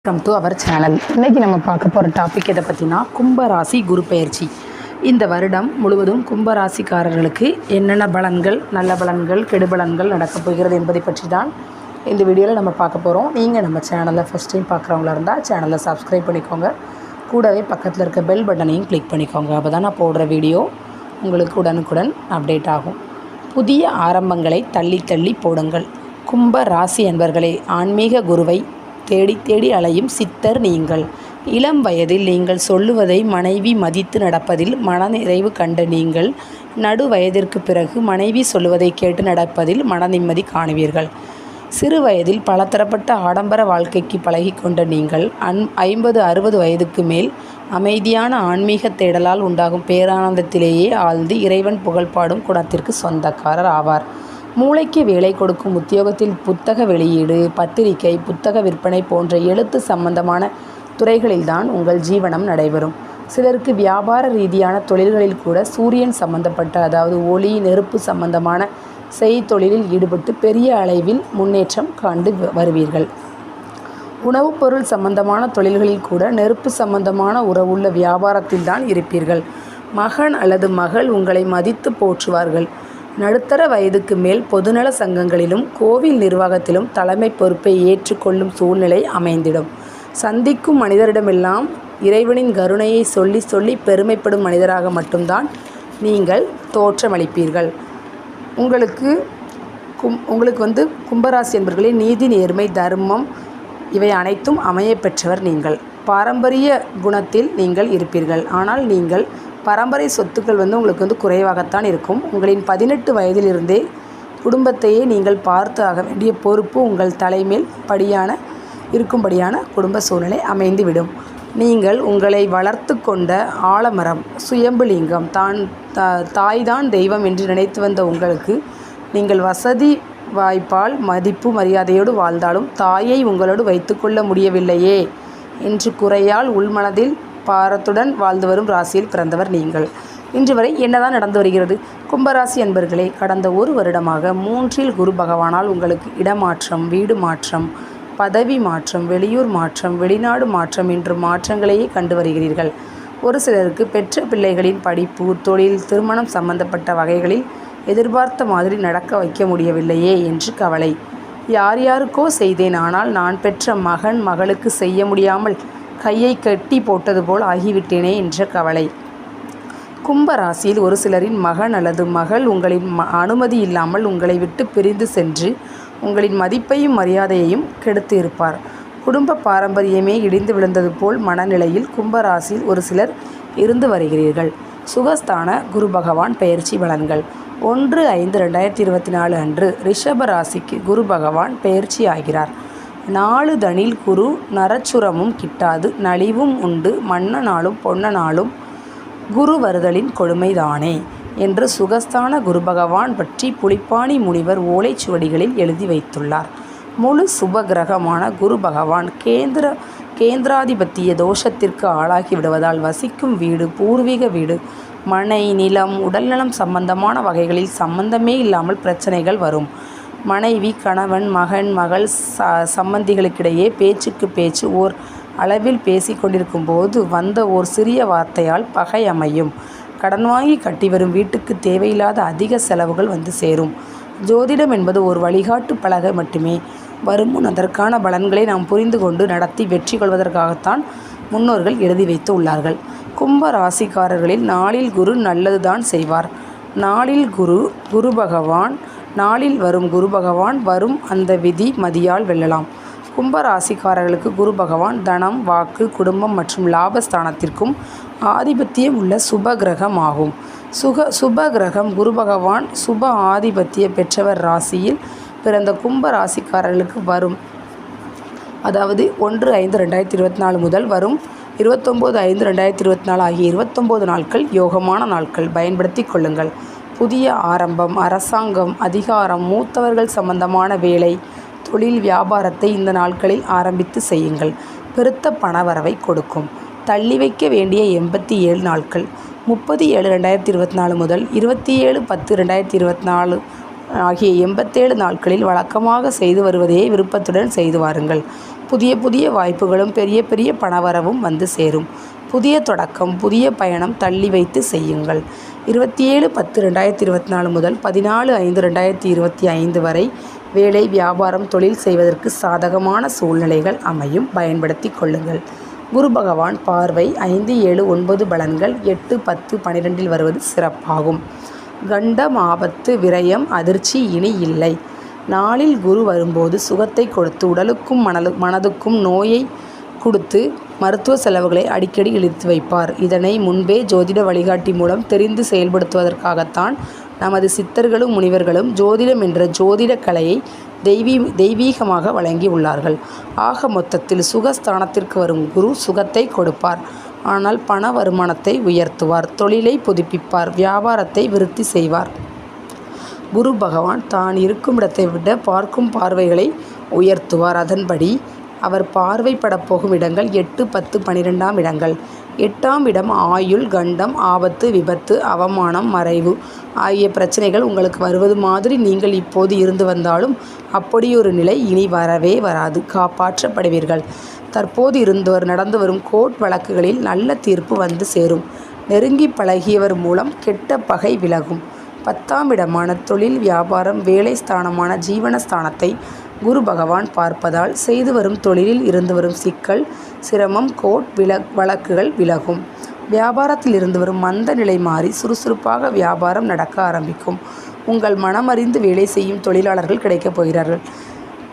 Welcome to our channel. இன்றைக்கி நம்ம பார்க்க போகிற டாபிக் எதை பற்றினா கும்பராசி குரு பெயர்ச்சி. இந்த வருடம் முழுவதும் கும்பராசிக்காரர்களுக்கு என்னென்ன பலன்கள், நல்ல பலன்கள், கெடுபலன்கள் நடக்கப் போகிறது என்பதை பற்றி தான் இந்த வீடியோவில் நம்ம பார்க்க போகிறோம். நீங்கள் நம்ம சேனலை ஃபஸ்ட் டைம் பார்க்குறவங்களா இருந்தால் சேனலை சப்ஸ்கிரைப் பண்ணிக்கோங்க. கூடவே பக்கத்தில் இருக்க பெல் பட்டனையும் கிளிக் பண்ணிக்கோங்க. அப்போ தான் நான் போடுற வீடியோ உங்களுக்கு உடனுக்குடன் அப்டேட் ஆகும். புதிய ஆரம்பங்களை தள்ளி தள்ளி போடுங்கள். கும்ப ராசி என்பவர்களே, ஆன்மீக குருவை தேடி தேடி அலையும் சித்தர் நீங்கள். இளம் வயதில் நீங்கள் சொல்லுவதை மனைவி மதித்து நடப்பதில் மனநிறைவு கண்ட நீங்கள் நடு வயதிற்கு பிறகு மனைவி சொல்லுவதை கேட்டு நடப்பதில் மன நிம்மதி காணுவீர்கள். சிறு வயதில் பலதரப்பட்ட ஆடம்பர வாழ்க்கைக்கு பழகி கொண்ட நீங்கள் 50-60 வயதுக்கு மேல் அமைதியான ஆன்மீக தேடலால் உண்டாகும் பேரானந்தத்திலேயே ஆழ்ந்து இறைவன் புகழ்பாடும் குணத்திற்கு சொந்தக்காரர் ஆவார். மூளைக்கு வேலை கொடுக்கும் உத்தியோகத்தில் புத்தக வெளியீடு, பத்திரிகை, புத்தக விற்பனை போன்ற எழுத்து சம்பந்தமான துறைகளில்தான் உங்கள் ஜீவனம் நடைபெறும். சிலருக்கு வியாபார ரீதியான தொழில்களில் கூட சூரியன் சம்பந்தப்பட்ட, அதாவது ஒளி நெருப்பு சம்பந்தமான செய்தொழிலில் ஈடுபட்டு பெரிய அளவில் முன்னேற்றம் காண்டு வருவீர்கள். உணவுப் பொருள் சம்பந்தமான தொழில்களில் கூட நெருப்பு சம்பந்தமான உறவுள்ள வியாபாரத்தில் தான் இருப்பீர்கள். மகன் அல்லது மகள் உங்களை மதித்து போற்றுவார்கள். நடுத்தர வயதுக்கு மேல் பொதுநல சங்கங்களிலும் கோவில் நிர்வாகத்திலும் தலைமை பொறுப்பை ஏற்றுக்கொள்ளும் சூழ்நிலை அமைந்திடும். சந்திக்கும் மனிதரிடமெல்லாம் இறைவனின் கருணையை சொல்லி சொல்லி பெருமைப்படும் மனிதராக மட்டும்தான் நீங்கள் தோற்றமளிப்பீர்கள். உங்களுக்கு கும்பராசி என்பவர்களே, நீதி, நேர்மை, தர்மம் இவை அனைத்தும் அமைய பெற்றவர் நீங்கள். பாரம்பரிய குணத்தில் நீங்கள் இருப்பீர்கள். ஆனால் நீங்கள் பரம்பரை சொத்துக்கள் உங்களுக்கு குறைவாகத்தான் இருக்கும். உங்களின் 18 வயதிலிருந்தே குடும்பத்தையே நீங்கள் பார்த்து ஆக வேண்டிய பொறுப்பு உங்கள் தலைமேல் இருக்கும்படியான குடும்ப சூழ்நிலை அமைந்துவிடும். நீங்கள் உங்களை வளர்த்து கொண்ட ஆலமரம், சுயம்புலிங்கம், தாய்தான் தெய்வம் என்று நினைத்து வந்த உங்களுக்கு நீங்கள் வசதி வாய்ப்பால் மதிப்பு மரியாதையோடு வாழ்ந்தாலும் தாயை உங்களோடு வைத்துக்கொள்ள முடியவில்லையே என்று குறையால் உள்மனதில் பாரத்துடன் வாழ்ந்து வரும் ராசியில் பிறந்தவர் நீங்கள். இன்று வரை என்னதான் நடந்து வருகிறது? கும்பராசி அன்பர்களே, கடந்த ஒரு வருடமாக 3ல் குரு பகவானால் உங்களுக்கு இடமாற்றம், வீடு மாற்றம், பதவி மாற்றம், வெளியூர் மாற்றம், வெளிநாடு மாற்றம் என்று மாற்றங்களையே கண்டு வருகிறீர்கள். ஒரு சிலருக்கு பெற்ற பிள்ளைகளின் படிப்பு, தொழில், திருமணம் சம்பந்தப்பட்ட வகைகளில் எதிர்பார்த்த மாதிரி நடக்க வைக்க முடியவில்லையே என்று கவலை. யார் யாருக்கோ செய்தேன், ஆனால் நான் பெற்ற மகன் மகளுக்கு செய்ய முடியாமல் கையை கட்டி போட்டது போல் ஆகிவிட்டேனே என்ற கவலை. கும்ப ராசியில் ஒரு சிலரின் மகன் அல்லது மகள் உங்களின் அனுமதி இல்லாமல் உங்களை விட்டு பிரிந்து சென்று உங்களின் மதிப்பையும் மரியாதையையும் கெடுத்து இருப்பார். குடும்ப பாரம்பரியமே இடிந்து விழுந்தது போல் மனநிலையில் கும்பராசியில் ஒரு சிலர் இருந்து வருகிறீர்கள். சுகஸ்தான குரு பகவான் பெயர்ச்சி பலன்கள். 1/5/2024 அன்று ரிஷப ராசிக்கு குரு பகவான் பெயர்ச்சி ஆகிறார். 4 தனில் குரு நரச்சுரமும் கிட்டாது, நலிவும் உண்டு, மன்ன நாளும் பொன்ன நாளும் குரு வருதலின் கொடுமைதானே என்று சுகஸ்தான குரு பகவான் பற்றி புலிப்பாணி முனிவர் ஓலைச்சுவடிகளில் எழுதி வைத்துள்ளார். முழு சுப கிரகமான குரு பகவான் கேந்திராதிபத்திய தோஷத்திற்கு ஆளாகி விடுவதால் வசிக்கும் வீடு, பூர்வீக வீடு, மனை, நிலம், உடல்நலம் சம்பந்தமான வகைகளில் சம்பந்தமே இல்லாமல் பிரச்சனைகள் வரும். மனைவி, கணவன், மகன், மகள் சம்பந்திகளுக்கிடையே பேச்சுக்கு பேச்சு ஓர் அளவில் பேசி கொண்டிருக்கும் போது வந்த ஓர் சிறிய வார்த்தையால் பகை அமையும். கடன் வாங்கி கட்டி வரும் வீட்டுக்கு தேவையில்லாத அதிக செலவுகள் வந்து சேரும். ஜோதிடம் என்பது ஒரு வழிகாட்டு பலகை மட்டுமே. வருமுன் அதற்கான பலன்களை நாம் புரிந்து கொண்டு நடத்தி வெற்றி கொள்வதற்காகத்தான் முன்னோர்கள் எழுதி வைத்து உள்ளார்கள். கும்ப ராசிக்காரர்களில் நாளில் குரு நல்லதுதான் செய்வார். நாளில் வரும் குரு பகவான் வரும் அந்த விதி மதியால் வெல்லலாம். கும்ப ராசிக்காரர்களுக்கு குரு பகவான் தனம், வாக்கு, குடும்பம் மற்றும் லாபஸ்தானத்திற்கும் ஆதிபத்தியம் உள்ள சுப கிரகம் ஆகும். சுப கிரகம் குரு பகவான் சுப ஆதிபத்திய பெற்றவர் ராசியில் பிறந்த கும்ப ராசிக்காரர்களுக்கு வரும், அதாவது 1/5/2024 முதல் வரும் 29/5/2024 ஆகிய 29 நாட்கள் யோகமான நாட்கள். பயன்படுத்தி கொள்ளுங்கள். புதிய ஆரம்பம், அரசாங்கம், அதிகாரம், மூத்தவர்கள் சம்பந்தமான வேலை, தொழில், வியாபாரத்தை இந்த நாட்களில் ஆரம்பித்து செய்யுங்கள். பெருத்த பணவரவை கொடுக்கும். தள்ளி வைக்க வேண்டிய 87 நாட்கள் 30/7/2024 முதல் 27/10/2024 ஆகிய 87 நாட்களில் வழக்கமாக செய்து வருவதையே விருப்பத்துடன் செய்து வாருங்கள். புதிய புதிய வாய்ப்புகளும் பெரிய பெரிய பணவரவும் வந்து சேரும். புதிய தொடக்கம், புதிய பயணம் தள்ளி வைத்து செய்யுங்கள். 27/10/2024 முதல் 14/5/2025 வரை வேலை, வியாபாரம், தொழில் செய்வதற்கு சாதகமான சூழ்நிலைகள் அமையும். பயன்படுத்தி கொள்ளுங்கள். குரு பகவான் பார்வை 5, 7, 9 பலன்கள் 8, 10, 12 வருவது சிறப்பாகும். கண்டம், ஆபத்து, விரயம், அதிர்ச்சி இனி இல்லை. நாளில் குரு வரும்போது சுகத்தை கொடுத்து உடலுக்கும் மனதுக்கும் நோயை கொடுத்து மருத்துவ செலவுகளை அடிக்கடி இழுத்து வைப்பார். இதனை முன்பே ஜோதிட வழிகாட்டி மூலம் தெரிந்து செயல்படுத்துவதற்காகத்தான் நமது சித்தர்களும் முனிவர்களும் ஜோதிடம் என்ற ஜோதிட கலையை தெய்வீகமாக வழங்கி உள்ளார்கள். ஆக மொத்தத்தில் சுகஸ்தானத்திற்கு வரும் குரு சுகத்தை கொடுப்பார். ஆனால் பண வருமானத்தை உயர்த்துவார், தொழிலை புதுப்பிப்பார், வியாபாரத்தை விருத்தி செய்வார். குரு பகவான் தான் இருக்கும் இடத்தை விட பார்க்கும் பார்வைகளை உயர்த்துவார். அதன்படி அவர் பார்வைப்படப் போகும் இடங்கள் 8, 10, 12ஆம் இடங்கள். 8ஆம் இடம் ஆயுள், கண்டம், ஆபத்து, விபத்து, அவமானம், மறைவு ஆகிய பிரச்சனைகள் உங்களுக்கு வருவது மாதிரி நீங்கள் இப்போது இருந்து வந்தாலும் அப்படியொரு நிலை இனி வரவே வராது. காப்பாற்றப்படுவீர்கள். தற்போது நடந்து வரும் கோர்ட் வழக்குகளில் நல்ல தீர்ப்பு வந்து சேரும். நெருங்கி பழகியவர் மூலம் கெட்ட பகை விலகும். 10ஆம் இடமான தொழில், வியாபாரம், வேலை ஸ்தானமான ஜீவனஸ்தானத்தை குரு பகவான் பார்ப்பதால் செய்து வரும் தொழிலில் இருந்து வரும் சிக்கல், சிரமம், கோர்ட் வழக்குகள் விலகும். வியாபாரத்தில் இருந்து வரும் மந்த நிலை மாறி சுறுசுறுப்பாக வியாபாரம் நடக்க ஆரம்பிக்கும். உங்கள் மனமறிந்து வேலை செய்யும் தொழிலாளர்கள் கிடைக்கப் போகிறார்கள்.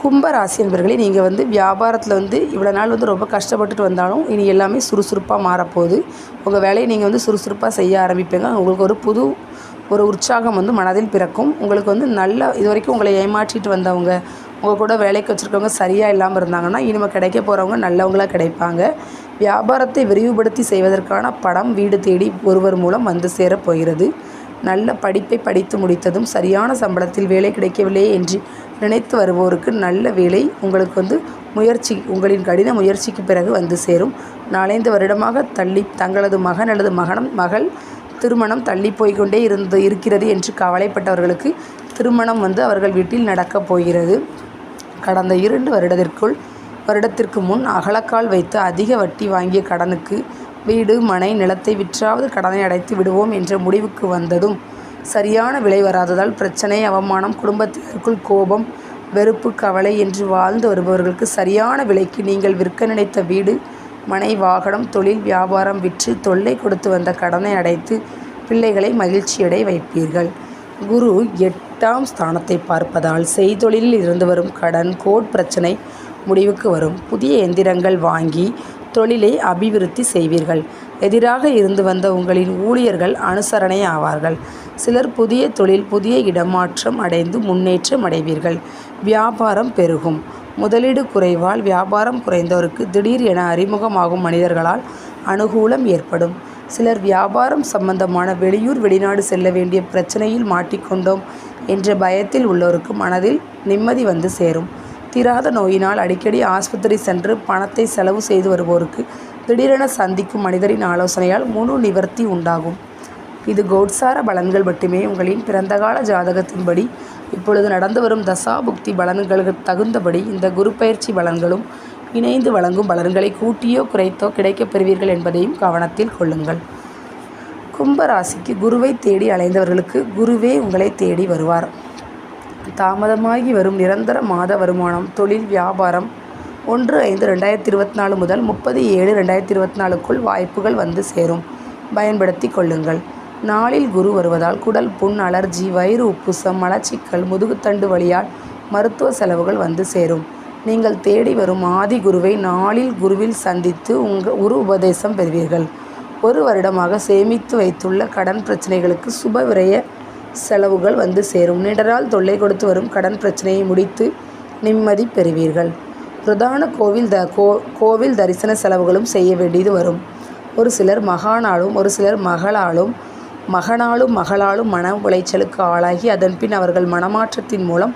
கும்பராசி என்பவர்களே, நீங்கள் வியாபாரத்தில் இவ்வளோ நாள் ரொம்ப கஷ்டப்பட்டுட்டு வந்தாலும் இனி எல்லாமே சுறுசுறுப்பாக மாறப்போகுது. உங்கள் வேலையை நீங்கள் சுறுசுறுப்பாக செய்ய ஆரம்பிப்பீங்க. உங்களுக்கு ஒரு உற்சாகம் மனதில் பிறக்கும். உங்களுக்கு நல்ல இது வரைக்கும் உங்களை ஏமாற்றிட்டு வந்தவங்க, உங்கள் கூட வேலைக்கு வச்சுருக்கவங்க சரியாக இல்லாமல் இருந்தாங்கன்னா இனிமேல் கிடைக்க போகிறவங்க நல்லவங்களாக கிடைப்பாங்க. வியாபாரத்தை விரிவுபடுத்தி செய்வதற்கான பணம் வீடு தேடி ஒருவர் மூலம் வந்து சேரப்போகிறது. நல்ல படிப்பை படித்து முடித்ததும் சரியான சம்பளத்தில் வேலை கிடைக்கவில்லையே என்று நினைத்து வருவோருக்கு நல்ல வேலை உங்களுக்கு உங்களின் கடின முயற்சிக்கு பிறகு வந்து சேரும். 4-5 வருடமாக தங்களது மகன் அல்லது மகள் திருமணம் தள்ளி போய்கொண்டே இருக்கிறது என்று கவலைப்பட்டவர்களுக்கு திருமணம் அவர்கள் வீட்டில் நடக்கப் போகிறது. கடந்த 2 வருடத்திற்கு முன் அகலக்கால் வைத்து அதிக வட்டி வாங்கிய கடனுக்கு வீடு, மனை, நிலத்தை விற்றாவது கடனை அடைத்து விடுவோம் என்ற முடிவுக்கு வந்ததும் சரியான விலை வராததால் பிரச்சனை, அவமானம், குடும்பத்தினருக்குள் கோபம், வெறுப்பு, கவலை என்று வாழ்ந்து வருபவர்களுக்கு சரியான விலைக்கு நீங்கள் விற்க நினைத்த வீடு, மனை, வாகனம், தொழில், வியாபாரம் விற்று தொல்லை கொடுத்து வந்த கடனை அடைத்து பிள்ளைகளை மகிழ்ச்சியடை வைப்பீர்கள். குரு 8ஆம் ஸ்தானத்தை பார்ப்பதால் செய்தொழிலில் இருந்து வரும் கடன், கோர்ட் பிரச்சனை முடிவுக்கு வரும். புதிய எந்திரங்கள் வாங்கி தொழிலை அபிவிருத்தி செய்வீர்கள். எதிராக இருந்து வந்த உங்களின் ஊழியர்கள் அனுசரணை ஆவார்கள். சிலர் புதிய தொழில், புதிய இடமாற்றம் அடைந்து முன்னேற்றம் அடைவீர்கள். வியாபாரம் பெருகும். முதலீடு குறைவால் வியாபாரம் குறைந்தோருக்கு திடீர் என அறிமுகமாகும் மனிதர்களால் அனுகூலம் ஏற்படும். சிலர் வியாபாரம் சம்பந்தமான வெளியூர், வெளிநாடு செல்ல வேண்டிய பிரச்சனையில் மாட்டிக்கொண்டோம் என்ற பயத்தில் உள்ளோருக்கு மனதில் நிம்மதி வந்து சேரும். தீராத நோயினால் அடிக்கடி ஆஸ்பத்திரி சென்று பணத்தை செலவு செய்து வருவோருக்கு திடீரென சந்திக்கும் மனிதரின் ஆலோசனையால் முழு நிவர்த்தி உண்டாகும். இது கோட்சார பலன்கள் மட்டுமே. உங்களின் பிறந்தகால ஜாதகத்தின்படி இப்பொழுது நடந்து வரும் தசாபுக்தி பலன்களுக்கு தகுந்தபடி இந்த குரு பயிற்சி பலன்களும் இணைந்து வழங்கும் பலன்களை கூட்டியோ குறைத்தோ கிடைக்கப் பெறுவீர்கள் என்பதையும் கவனத்தில் கொள்ளுங்கள். கும்பராசிக்கு குருவை தேடி அலைந்தவர்களுக்கு குருவே உங்களை தேடி வருவார். தாமதமாகி வரும் நிரந்தர மாத வருமானம், தொழில், வியாபாரம் 1/5/2024 முதல் 30/7/2024க்குள் வாய்ப்புகள் வந்து சேரும். பயன்படுத்தி கொள்ளுங்கள். நாளில் குரு வருவதால் குடல் புண், அலர்ஜி, வயிறு உப்புசம், மலச்சிக்கல், முதுகுத்தண்டு வலியால் மருத்துவ செலவுகள் வந்து சேரும். நீங்கள் தேடி வரும் ஆதி குருவை நாளில் குருவில் சந்தித்து குரு உபதேசம் பெறுவீர்கள். 1 வருடமாக சேமித்து வைத்துள்ள கடன் பிரச்சனைகளுக்கு சுப விரய செலவுகள் வந்து சேரும். நீண்ட தொல்லை கொடுத்து வரும் கடன் பிரச்சனையை முடித்து நிம்மதி பெறுவீர்கள். பிரதான கோவில் தரிசன செலவுகளும் செய்ய வேண்டியது வரும். ஒரு சிலர் மகனாலும் மன உளைச்சலுக்கு ஆளாகி அதன்பின் அவர்கள் மனமாற்றத்தின் மூலம்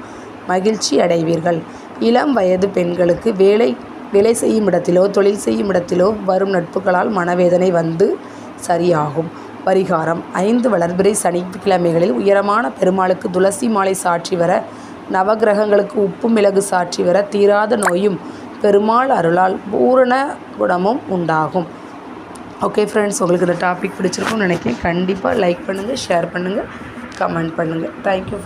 மகிழ்ச்சி அடைவீர்கள். இளம் வயது பெண்களுக்கு வேலை செய்யும் இடத்திலோ தொழில் செய்யும் இடத்திலோ வரும் நட்புகளால் மனவேதனை வந்து சரியாகும். பரிகாரம்: 5 வளர்பிறை சனிக்கிழமைகளில் உயரமான பெருமாளுக்கு துளசி மாலை சாற்றி வர, நவகிரகங்களுக்கு உப்பு மிளகு சாற்றி வர, தீராத நோயும் பெருமாள் அருளால் பூரண குணமும் உண்டாகும். ஓகே ஃப்ரெண்ட்ஸ், உங்களுக்கு இந்த டாபிக் பிடிச்சிருக்கும்னு நினைக்கிறேன். கண்டிப்பாக லைக் பண்ணுங்கள், ஷேர் பண்ணுங்கள், கமெண்ட் பண்ணுங்கள். தேங்க்யூ.